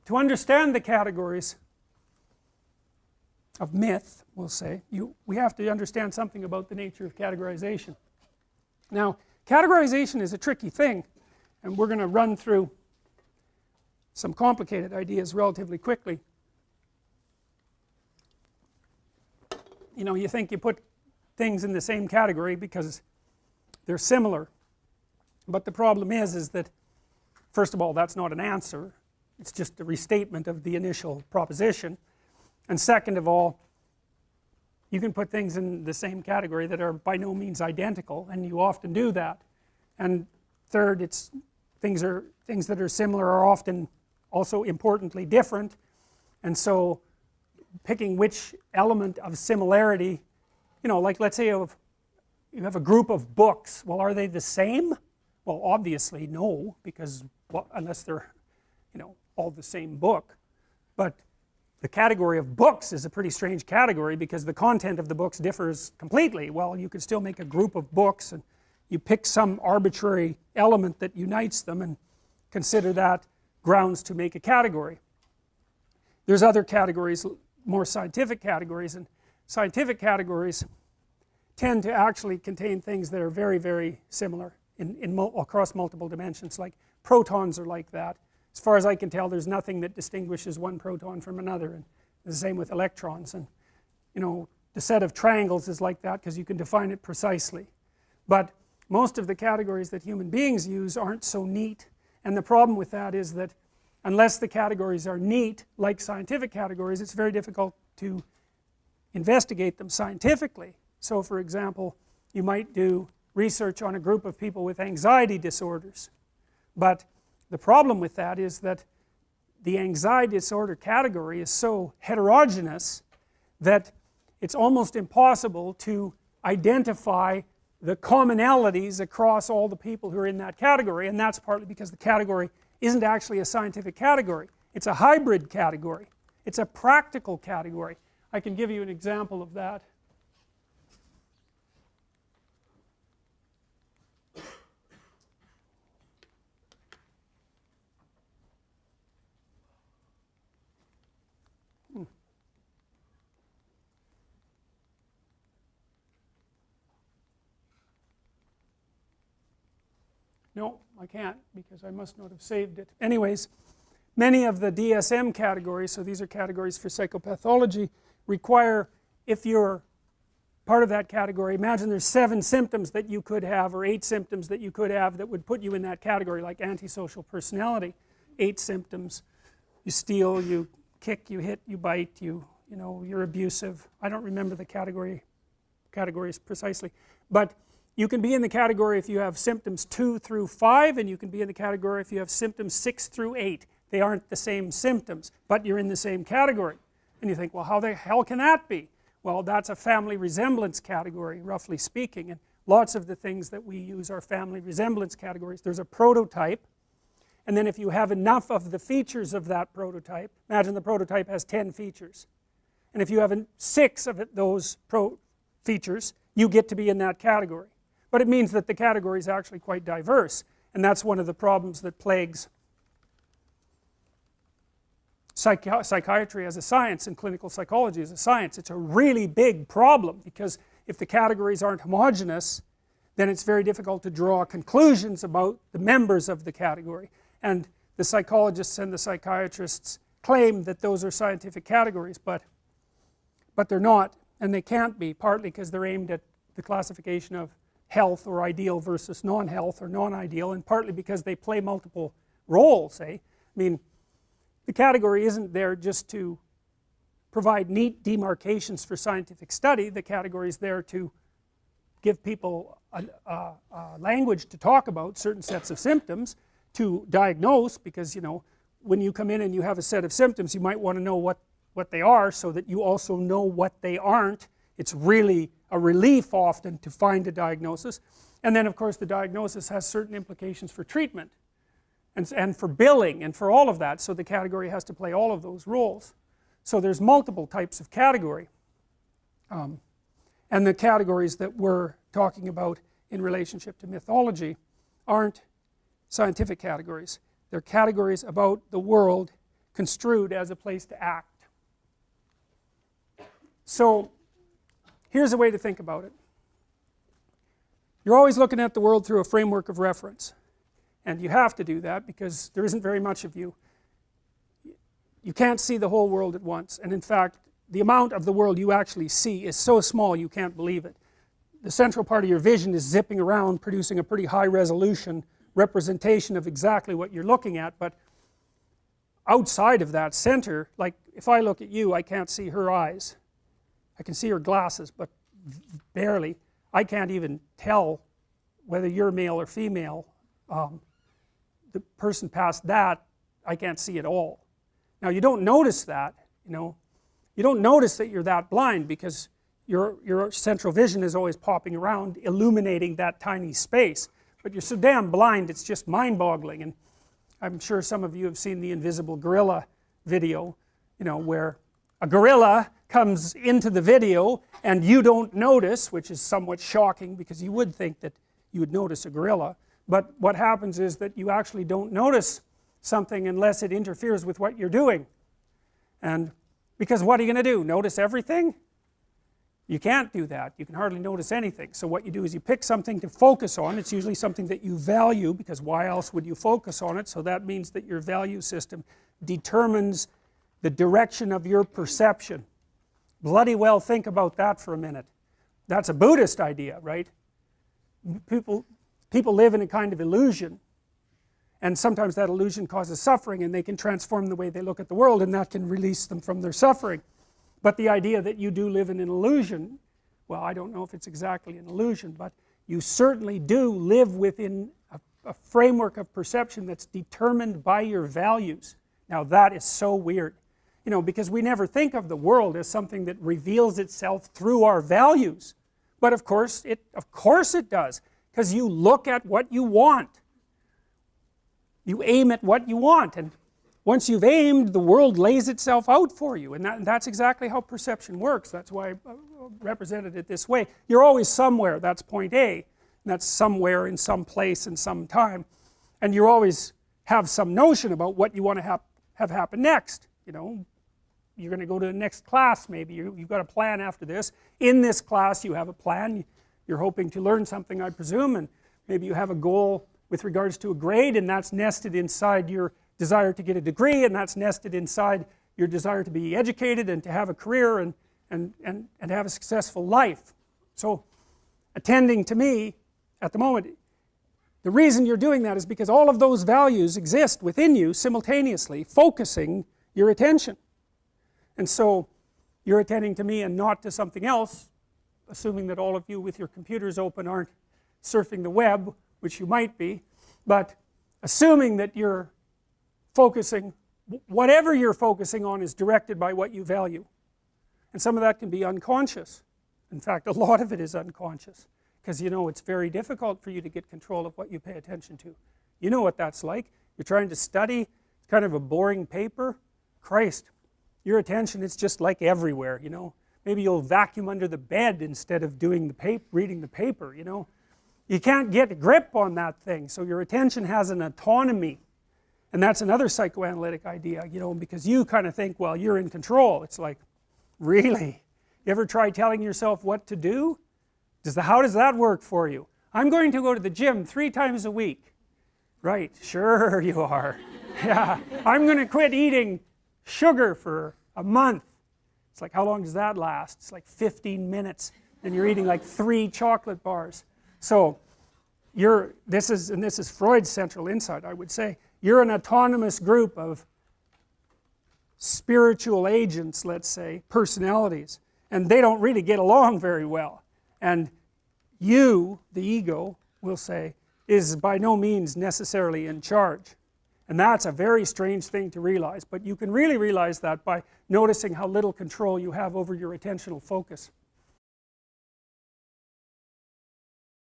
to understand the categories of myth, we'll say, we have to understand something about the nature of categorization. Now, categorization is a tricky thing, and we're going to run through some complicated ideas relatively quickly. You know, you think you put things in the same category because they're similar, but the problem is that, first of all, that's not an answer, it's just a restatement of the initial proposition. And second of all, you can put things in the same category that are by no means identical, and you often do that. And third, things that are similar are often also importantly different, and so picking which element of similarity, you know, like let's say you have a group of books, well, are they the same? Well, obviously no, because, well, unless they're, you know, all the same book. But the category of books is a pretty strange category because the content of the books differs completely. Well, you could still make a group of books and you pick some arbitrary element that unites them and consider that grounds to make a category. There's other categories, more scientific categories, and scientific categories tend to actually contain things that are very, very similar across multiple dimensions. Like protons are like that. As far as I can tell, there's nothing that distinguishes one proton from another, and the same with electrons. And you know, the set of triangles is like that because you can define it precisely. But most of the categories that human beings use aren't so neat, and the problem with that is that unless the categories are neat, like scientific categories, it's very difficult to investigate them scientifically. So for example, you might do research on a group of people with anxiety disorders, but the problem with that is that the anxiety disorder category is so heterogeneous that it's almost impossible to identify the commonalities across all the people who are in that category, and that's partly because the category isn't actually a scientific category. It's a hybrid category. It's a practical category. I can give you an example of that. No, I can't because I must not have saved it. Anyways, many of the DSM categories, so these are categories for psychopathology, require, if you're part of that category, imagine there's 7 symptoms that you could have, or 8 symptoms that you could have that would put you in that category, like antisocial personality. 8 symptoms: you steal, you kick, you hit, you bite, you know, you're abusive. I don't remember the categories precisely, but you can be in the category if you have symptoms 2 through 5, and you can be in the category if you have symptoms 6 through 8. They aren't the same symptoms, but you're in the same category. And you think, well, how the hell can that be? Well, that's a family resemblance category, roughly speaking, and lots of the things that we use are family resemblance categories. There's a prototype, and then if you have enough of the features of that prototype, imagine the prototype has 10 features, and if you have 6 of those features, you get to be in that category. But it means that the category is actually quite diverse, and that's one of the problems that plagues psychiatry as a science and clinical psychology as a science. It's a really big problem because if the categories aren't homogeneous, then it's very difficult to draw conclusions about the members of the category. And the psychologists and the psychiatrists claim that those are scientific categories, but they're not, and they can't be, partly because they're aimed at the classification of health or ideal versus non-health or non-ideal, and partly because they play multiple roles, eh? I mean, the category isn't there just to provide neat demarcations for scientific study. The category is there to give people a language to talk about certain sets of symptoms, to diagnose, because, you know, when you come in and you have a set of symptoms, you might want to know what they are so that you also know what they aren't. It's really a relief often to find a diagnosis. And then of course the diagnosis has certain implications for treatment and for billing and for all of that, so the category has to play all of those roles. So there's multiple types of category, and the categories that we're talking about in relationship to mythology aren't scientific categories. They're categories about the world construed as a place to act. So here's a way to think about it. You're always looking at the world through a framework of reference, and you have to do that because there isn't very much of you. You can't see the whole world at once, and in fact the amount of the world you actually see is so small you can't believe it. The central part of your vision is zipping around producing a pretty high resolution representation of exactly what you're looking at, but outside of that center, like if I look at you, I can't see her eyes. I can see her glasses, but barely. I can't even tell whether you're male or female. The person past that, I can't see at all. Now you don't notice that, you know. You don't notice that you're that blind because your central vision is always popping around, illuminating that tiny space. But you're so damn blind, it's just mind-boggling. And I'm sure some of you have seen the invisible gorilla video, you know, where a gorilla comes into the video and you don't notice, which is somewhat shocking because you would think that you would notice a gorilla. But what happens is that you actually don't notice something unless it interferes with what you're doing. And because what are you going to do? Notice everything? You can't do that. You can hardly notice anything. So what you do is you pick something to focus on. It's usually something that you value, because why else would you focus on it? So that means that your value system determines the direction of your perception. Bloody well think about that for a minute. That's a Buddhist idea, right? People live in a kind of illusion, and sometimes that illusion causes suffering, and they can transform the way they look at the world, and that can release them from their suffering. But the idea that you do live in an illusion, well, I don't know if it's exactly an illusion, but you certainly do live within a framework of perception that's determined by your values. Now that is so weird, you know, because we never think of the world as something that reveals itself through our values. But of course it does, because you look at what you want. You aim at what you want, and once you've aimed, the world lays itself out for you, and that's exactly how perception works. That's why I represented it this way. You're always somewhere, that's point A, and that's somewhere in some place in some time, and you always have some notion about what you want to have happen next. You know, you're going to go to the next class maybe, you've got a plan after this. In this class you have a plan, you're hoping to learn something, I presume, and maybe you have a goal with regards to a grade, and that's nested inside your desire to get a degree, and that's nested inside your desire to be educated and to have a career and have a successful life. So attending to me at the moment, the reason you're doing that is because all of those values exist within you simultaneously, focusing your attention. And so you're attending to me and not to something else, assuming that all of you with your computers open aren't surfing the web, which you might be, but assuming that you're focusing, whatever you're focusing on is directed by what you value. And some of that can be unconscious. In fact, a lot of it is unconscious, because you know it's very difficult for you to get control of what you pay attention to. You know what that's like. You're trying to study, it's kind of a boring paper. Christ, your attention is just like everywhere, you know. Maybe you'll vacuum under the bed instead of doing the reading the paper, you know. You can't get a grip on that thing, so your attention has an autonomy. And that's another psychoanalytic idea, you know, because you kind of think, well, you're in control. It's like, really? You ever try telling yourself what to do? How does that work for you? I'm going to go to the gym 3 times a week. Right, sure you are. Yeah, I'm going to quit eating sugar for a month. It's like, how long does that last? It's like 15 minutes, and you're eating like 3 chocolate bars. So this is Freud's central insight, I would say. You're an autonomous group of spiritual agents, let's say, personalities, and they don't really get along very well. And you, the ego, we'll say, is by no means necessarily in charge. And that's a very strange thing to realize, but you can really realize that by noticing how little control you have over your attentional focus.